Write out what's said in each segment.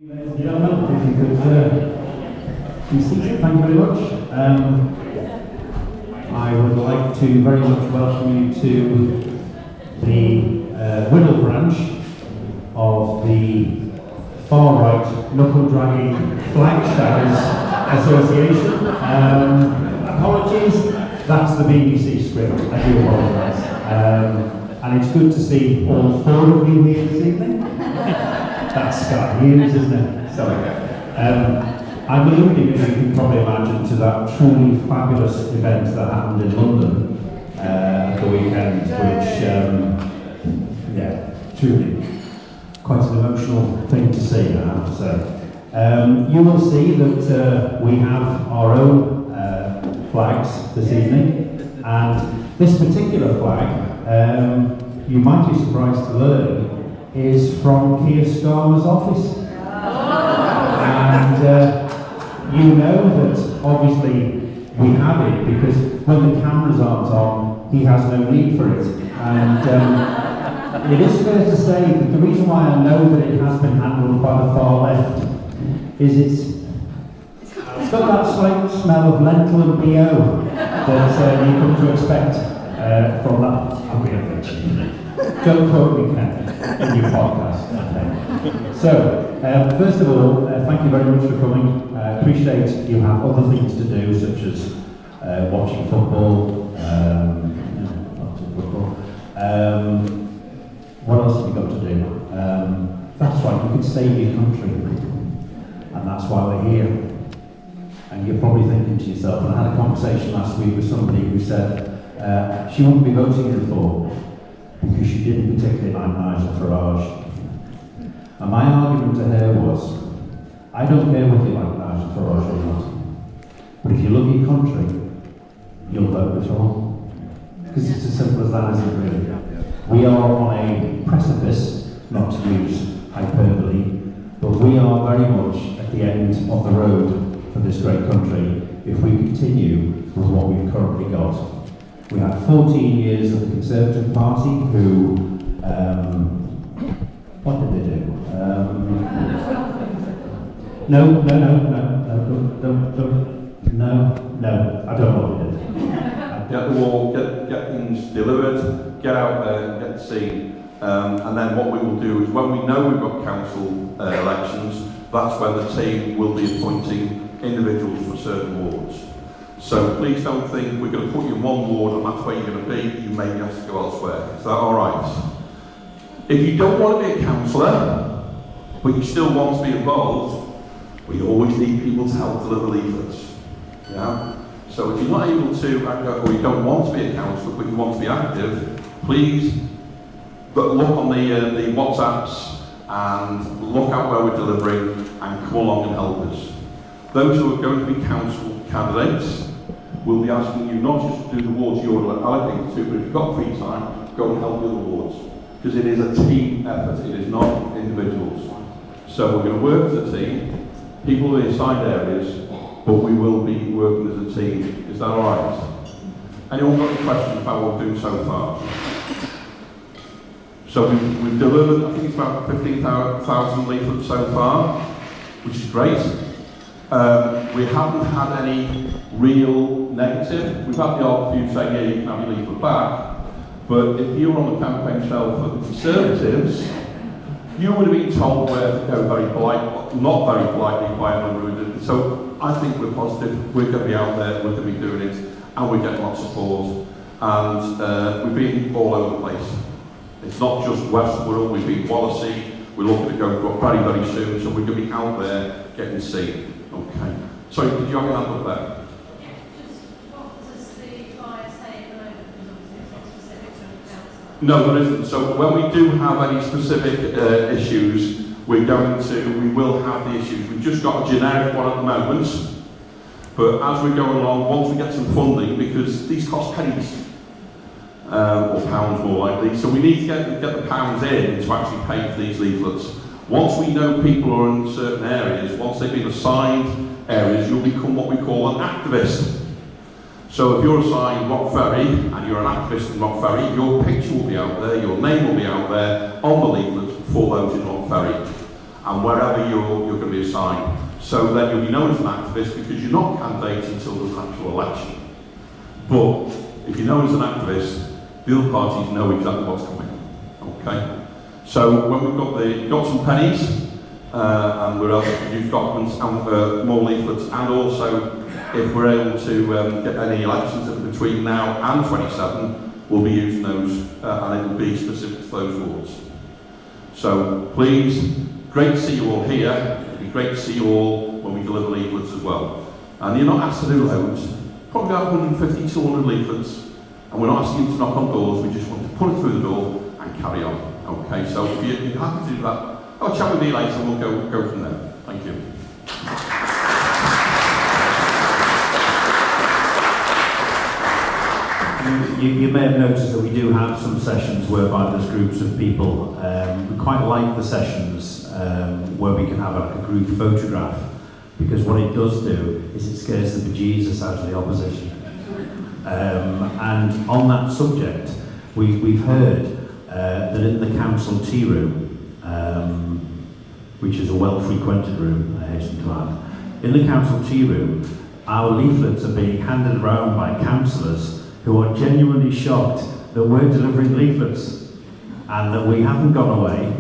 Ladies and gentlemen, if you could be seated, thank you very much. I would like to very much welcome you to the Whittle branch of the far-right knuckle-dragging Flag Shaggers Association. Apologies, that's the BBC script, I do apologise. And it's good to see all four of you here this evening. That's Sky News, isn't it? Sorry. I'm alluding, as you can probably imagine, to that truly fabulous event that happened in London at the weekend, which, truly quite an emotional thing to see, I have to say. You will see that we have our own flags this evening, and this particular flag, you might be surprised to learn, is from Keir Starmer's office. And you know that obviously we have it because when the cameras aren't on, he has no need for it. And it is fair to say that the reason why I know that it has been handled by the far left is it's got that slight smell of lentil and BO that you come to expect from that. I'm going to don't quote me, Ken, in your podcast. Okay. So, first of all, thank you very much for coming. I appreciate you have other things to do, such as watching football, lots of football. What else have you got to do? That's right, you could save your country, and that's why we're here. And you're probably thinking to yourself, and I had a conversation last week with somebody who said she wouldn't be voting in for because she didn't particularly like Nigel Farage. And my argument to her was, I don't care whether you like Nigel Farage or not, but if you love your country, you'll vote Reform. Because it's as simple as that, isn't it really? We are on a precipice, not to use hyperbole, but we are very much at the end of the road for this great country if we continue with what we've currently got. We had 14 years of the Conservative Party who, what did they do? No, I don't know what they did. Get the wall, get things delivered, get out there, get seen. And then what we will do is when we know we've got council elections, that's when the team will be appointing individuals for certain wards. So please don't think we're going to put you in one ward and that's where you're going to be. You may have to go elsewhere. Is that all right? If you don't want to be a councillor, but you still want to be involved, we always need people to help deliver leaflets. Yeah? So if you're not able to, or you don't want to be a councillor, but you want to be active, please look on the WhatsApps and look out where we're delivering and come along and help us. Those who are going to be council candidates will be asking you not just to do the wards you're allocated to, but if you've got free time, go and help with the wards. Because it is a team effort, it is not individuals. So we're going to work as a team, people in assigned areas, but we will be working as a team. Is that alright? Anyone got any questions about what we're doing so far? So we've delivered, I think it's about 15,000 leaflets so far, which is great. We haven't had any real negative. We've had the odd few saying, yeah, you can have your leaflet back. But if you were on the campaign trail for the Conservatives, you would have been told where to go very polite, not very politely by a number of. So I think we're positive. We're going to be out there, we're going to be doing it, and we're getting lots of support. And we've been all over the place. It's not just West Wirral, we've been Wallasey, we're looking to go very, very soon, so we're going to be out there getting seen. Okay. Sorry, did you have your hand up there? Yeah, just what does the flyer say at the moment? Because obviously it's not specific to the council. No, there isn't. So when we do have any specific issues, we will have the issues. We've just got a generic one at the moment, but as we go along, once we get some funding, because these cost pennies, or pounds more likely, so we need to get the pounds in to actually pay for these leaflets. Once we know people are in certain areas, once they've been assigned areas, you'll become what we call an activist. So if you're assigned Rock Ferry and you're an activist in Rock Ferry, your picture will be out there, your name will be out there on the leaflet for those in Rock Ferry. and wherever you're going to be assigned. So then you'll be known as an activist because you're not candidating until there's an actual election. But if you're known as an activist, the other parties know exactly what's coming. Okay? So when we've got some pennies, and we're able to produce documents and more leaflets, and also if we're able to get any elections in between now and 27, we'll be using those, and it will be specific to those wards. So please, great to see you all here. It'll be great to see you all when we deliver leaflets as well. And you're not asked to do loads, probably about 150, 200 leaflets, and we're not asking you to knock on doors, we just want to put it through the door and carry on. Okay, so if you're happy to do that, I'll chat with you later and we'll go from there. Thank you. You may have noticed that we do have some sessions whereby there's groups of people. We quite like the sessions where we can have a group photograph, because what it does do is it scares the bejesus out of the opposition. And on that subject, we've heard that in the council tea room, which is a well-frequented room, I hasten to add, in the council tea room, our leaflets are being handed around by councillors who are genuinely shocked that we're delivering leaflets and that we haven't gone away.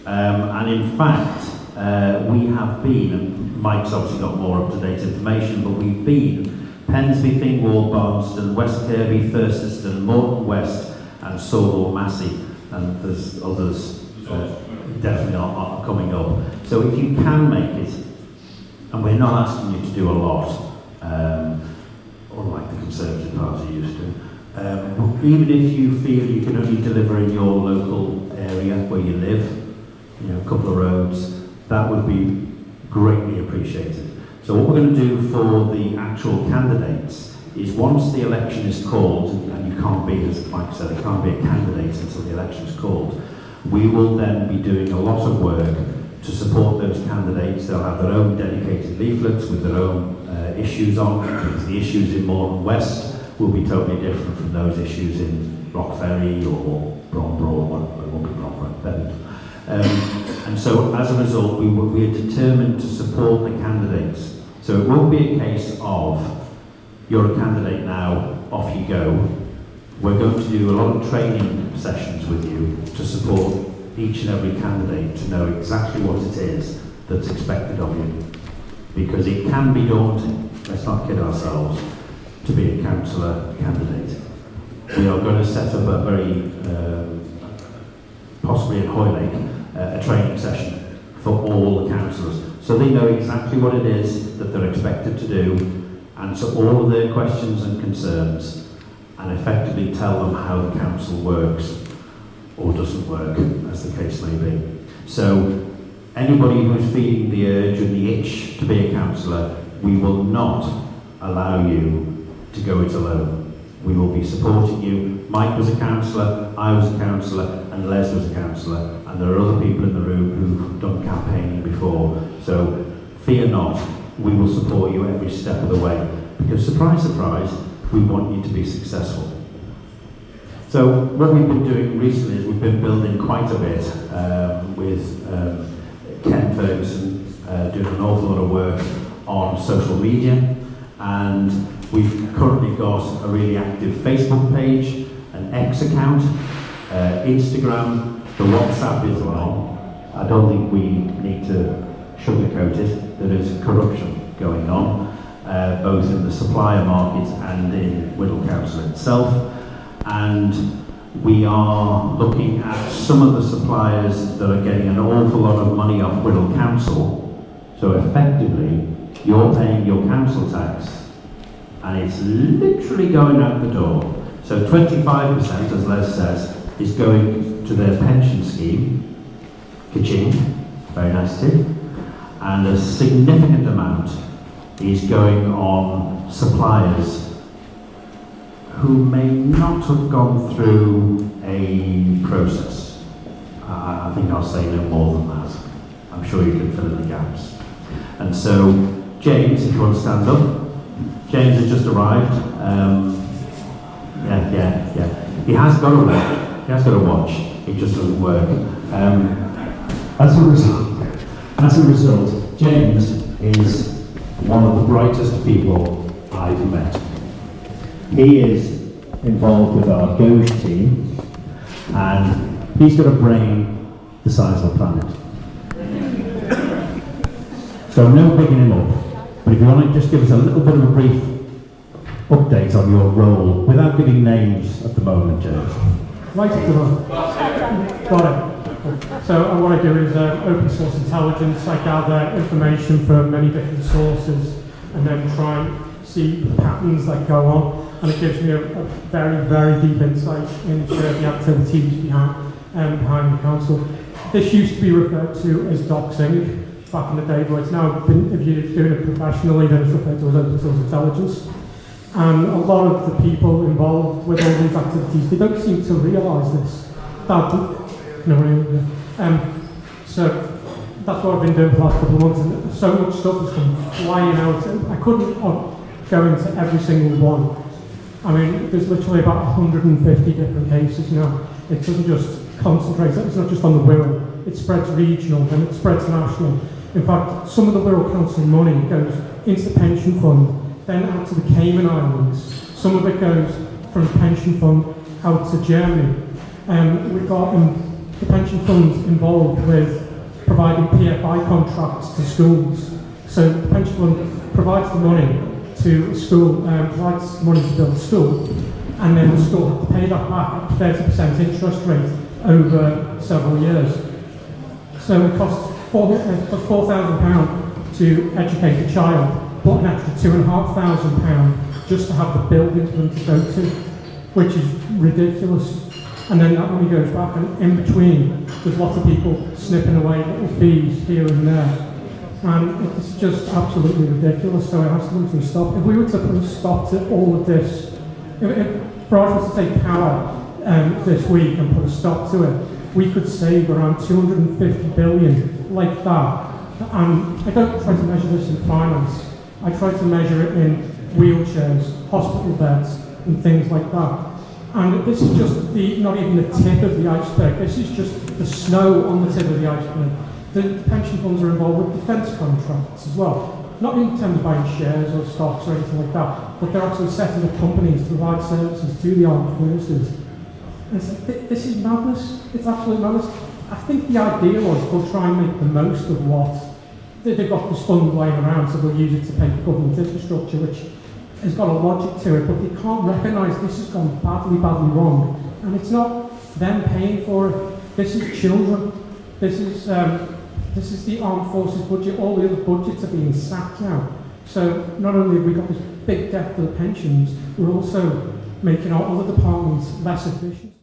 And in fact, we have been, and Mike's obviously got more up-to-date information, but we've been Pensby, Thingwall, Barnston, West Kirby, Thurston, Morton West, and Southall Massey, and there's others definitely are coming up. So if you can make it, and we're not asking you to do a lot, unlike the Conservative Party used to, even if you feel you can only deliver in your local area where you live, you know, a couple of roads, that would be greatly appreciated. So what we're going to do for the actual candidates is, once the election is called, and you can't be, as Mike said, you can't be a candidate until the election is called, we will then be doing a lot of work to support those candidates. They'll have their own dedicated leaflets with their own issues on, because the issues in Morton West will be totally different from those issues in Rockferry or Bromborough, well, it won't be Bromborough, Bedford. And so as a result, we are determined to support the candidates. So it won't be a case of, you're a candidate now, off you go. We're going to do a lot of training sessions with you to support each and every candidate to know exactly what it is that's expected of you. Because it can be daunting, let's not kid ourselves, to be a councillor candidate. We are going to set up a very, possibly in Hoylake, a training session for all the councillors, so they know exactly what it is that they're expected to do, answer all of their questions and concerns, and effectively tell them how the council works or doesn't work, as the case may be. So anybody who's feeling the urge and the itch to be a councillor, we will not allow you to go it alone. We will be supporting you. Mike was a councillor, I was a councillor, and Les was a councillor, and there are other people in the room who've done campaigning before. So fear not, we will support you every step of the way, because surprise, surprise, we want you to be successful. So what we've been doing recently is we've been building quite a bit with Ken Ferguson doing an awful lot of work on social media, and we've currently got a really active Facebook page, an X account, Instagram, the WhatsApp is on. I don't think we need to sugarcoat it. There is corruption going on, both in the supplier market and in Whittle Council itself. And we are looking at some of the suppliers that are getting an awful lot of money off Whittle Council. So effectively, you're paying your council tax, and it's literally going out the door. So 25%, as Les says, is going to their pension scheme, ka-ching, very nice tip, and a significant amount is going on suppliers who may not have gone through a process. I think I'll say no more than that. I'm sure you can fill in the gaps. And so, James, if you want to stand up. James has just arrived. Yeah. He has got a watch. He has got a watch. It just doesn't work. As a result, As a result, James is one of the brightest people I've met. He is involved with our Doge team, and he's got a brain the size of a planet. So no bigging him up, but if you want to just give us a little bit of a brief update on your role, without giving names at the moment, James. Right at the moment. Got it. So what I do is open source intelligence. I gather information from many different sources and then try and see the patterns that go on. And it gives me a very, very deep insight into the activities behind the council. This used to be referred to as doxing back in the day, but it's now been, if you're doing it professionally, then it's referred to as open source intelligence. And a lot of the people involved with all these activities, they don't seem to realise this. So that's what I've been doing for the last couple of months, and so much stuff has come flying out. I couldn't go into every single one. I mean, there's literally about 150 different cases now. It doesn't just concentrate, it's not just on the Wirral, it spreads regional and it spreads national. In fact, some of the Wirral Council money goes into the pension fund, then out to the Cayman Islands. Some of it goes from the pension fund out to Germany. We've got the pension funds involved with providing PFI contracts to schools. So the pension fund provides the money to a school, provides money to build a school, and then the school has to pay that back at 30% interest rate over several years. So it costs £4,000 to educate a child, but an extra £2,500 just to have the building for them to go to, which is ridiculous. And then that money goes back, and in between, there's lots of people snipping away little fees here and there. And it's just absolutely ridiculous, so it has to come to a stop. If we were to put a stop to all of this, if Farage was to take power this week and put a stop to it, we could save around 250 billion like that. And I don't try to measure this in finance. I try to measure it in wheelchairs, hospital beds, and things like that. And this is just not even the tip of the iceberg. This is just the snow on the tip of the iceberg. The pension funds are involved with defence contracts as well. Not in terms of buying shares or stocks or anything like that, but they're actually setting up companies to provide services to the armed forces. And it's like, this is madness. It's absolute madness. I think the idea was they'll try and make the most of what they've got this fund lying around, so they'll use it to pay for government infrastructure, which has got a logic to it, but they can't recognise this has gone badly, badly wrong. And it's not them paying for it. This is children. This is the armed forces budget. All the other budgets are being sacked now. So not only have we got this big debt to the pensions, we're also making our other departments less efficient.